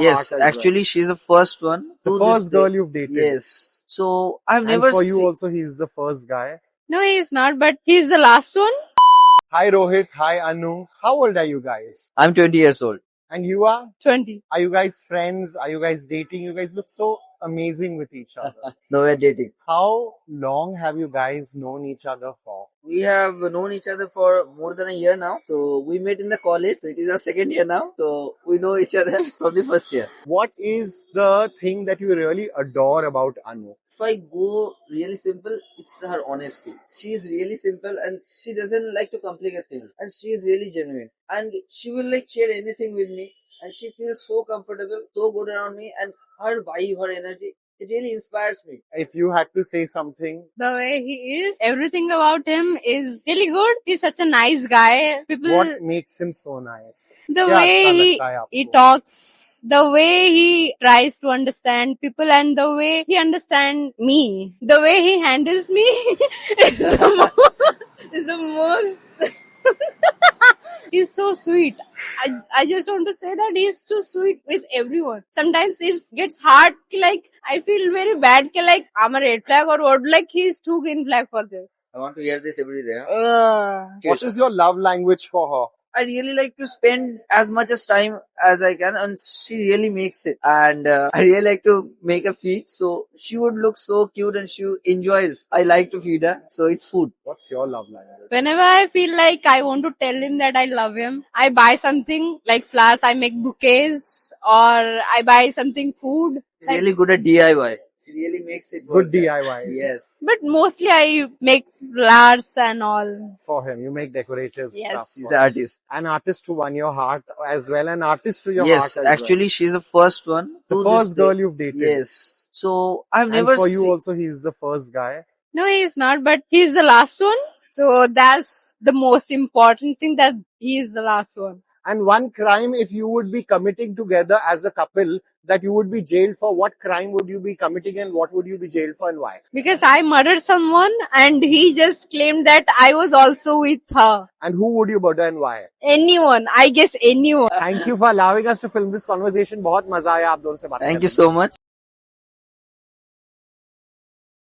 Yes, heart as actually, she's the first one. well. To The this first girl day. you've dated. Yes. So I've And never for you seen. also, he's the first guy. No, he's not, but he's the last one. Hi Rohit, hi Anu. How old are you guys? I'm 20 years old. And you are? 20. Are you guys friends? Are you guys dating? You guys look so amazing with each other. No, we're dating. How long have you guys known each other for? We have known each other for more than a year now. So we met in the college. So it is our second year now. So we know each other from the first year. What is the thing that you really adore about Anu? If I go really simple, it's her honesty. She is really simple and she doesn't like to complicate things. And she is really genuine. And she will like share anything with me. And she feels so comfortable, so good around me. And her vibe, her energy, it really inspires me. If you had to say something, The way he is, everything about him is really good. He's such a nice guy. People, what makes him so nice? the क्या way अच्छा he, लगता है he आपको? talks, the way he tries to understand people, and the way he understands me, the way he handles me is is the most. He's so sweet. I just want to say that he's too sweet with everyone. Sometimes it gets hard. Like I feel very bad. Like I'm a red flag or what. Like he's too green flag for this. I want to hear this every day. What is your love language for her? I really like to spend as much as time as I can, and she really makes it. And I really like to make her feed, so she would look so cute, and she enjoys. I like to feed her, so it's food. What's your love language? Whenever I feel like I want to tell him that I love him, I buy something like flowers. I make bouquets, or I buy something food. She's really good at DIY. She really makes it Good work. DIY. Yes. But mostly I make flowers and all. For him, you make decorative Yes. stuff. She's for an him. artist. An artist who won your heart as well, an artist to your Yes, heart as actually, she's the first one. well. To The this first day. girl you've dated. Yes. So I've And never for you seen. also, he's the first guy. No, he's not, but he's the last one. So that's the most important thing, that he is the last one. And one crime, if you would be committing together as a couple, that you would be jailed for, what crime would you be committing and what would you be jailed for and why? Because I murdered someone and he just claimed that I was also with her. And who would you murder and why? Anyone, I guess anyone. Thank you for allowing us to film this conversation. बहुत मजा आया आप दोनों से बात Thank करने you so much.